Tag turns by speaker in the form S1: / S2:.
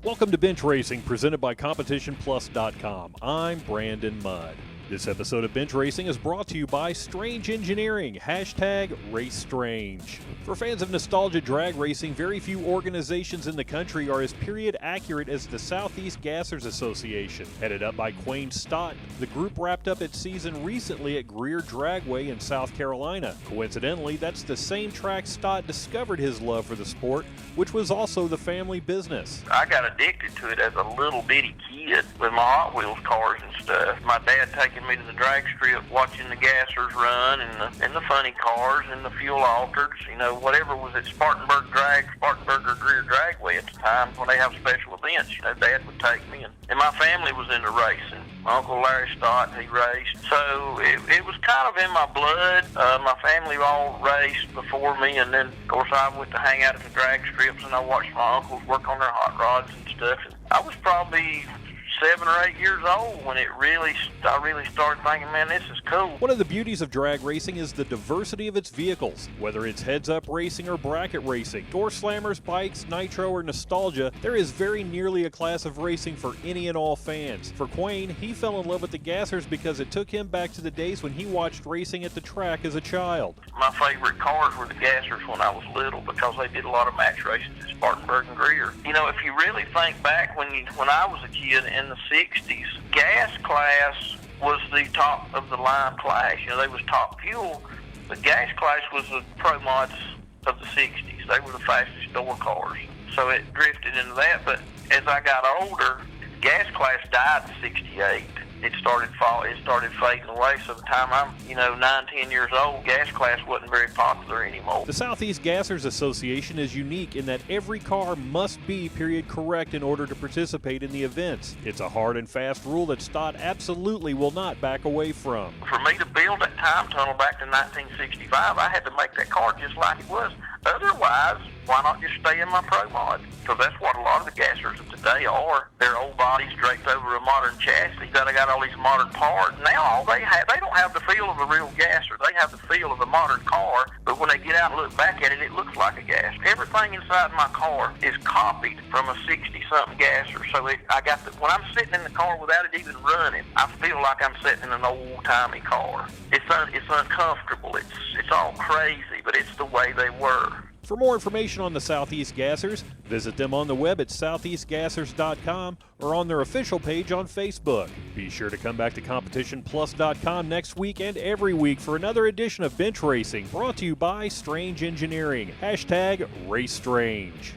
S1: Welcome to Bench Racing, presented by CompetitionPlus.com. I'm Brandon Mudd. This episode of Bench Racing is brought to you by Strange Engineering, #RaceStrange. For fans of nostalgia drag racing, very few organizations in the country are as period accurate as the Southeast Gassers Association. Headed up by Quain Stott, the group wrapped up its season recently at Greer Dragway in South Carolina. Coincidentally, that's the same track Stott discovered his love for the sport, which was also the family business.
S2: I got addicted to it as a little bitty kid with my Hot Wheels cars and stuff. My dad taking me to the drag strip, watching the gassers run and the funny cars and the fuel altereds, whatever was at Spartanburg or Greer Dragway at the time when they have special events. Dad would take me, and my family was into racing. My Uncle Larry Stott, he raced. So it was kind of in my blood. My family all raced before me, and then, of course, I went to hang out at the drag strips, and I watched my uncles work on their hot rods and stuff. And I was probably 7 or 8 years old when I really started thinking, man, this is cool.
S1: One of the beauties of drag racing is the diversity of its vehicles. Whether it's heads-up racing or bracket racing, door slammers, bikes, nitro, or nostalgia, there is very nearly a class of racing for any and all fans. For Quain, he fell in love with the Gassers because it took him back to the days when he watched racing at the track as a child.
S2: My favorite cars were the Gassers when I was little because they did a lot of match races at Spartanburg and Greer. If you really think back when I was a kid in the 60s, gas class was the top of the line class. They was top fuel. The gas class was the pro mods of the 60s. They were the fastest door cars. So it drifted into that. But as I got older, gas class died in 68. It started fading away. So the time I'm, 9, 10 years old, gas class wasn't very popular anymore.
S1: The Southeast Gassers Association is unique in that every car must be period correct in order to participate in the events. It's a hard and fast rule that Stott absolutely will not back away from.
S2: For me to build that time tunnel back to 1965, I had to make that car just like it was. Otherwise, why not just stay in my pro mod? Because that's what a lot of the gassers of today are. They're old bodies draped over a modern chassis. They got all these modern parts. Now all they don't have the feel of a real gasser. They have the feel of a modern car, but when they get out and look back at it, it looks like a gas. Everything inside my car is copied from a 60-something gasser. So when I'm sitting in the car without it even running, I feel like I'm sitting in an old-timey car. It's uncomfortable. It's all crazy, but it's the way they were.
S1: For more information on the Southeast Gassers, visit them on the web at southeastgassers.com or on their official page on Facebook. Be sure to come back to CompetitionPlus.com next week and every week for another edition of Bench Racing, brought to you by Strange Engineering, #RaceStrange.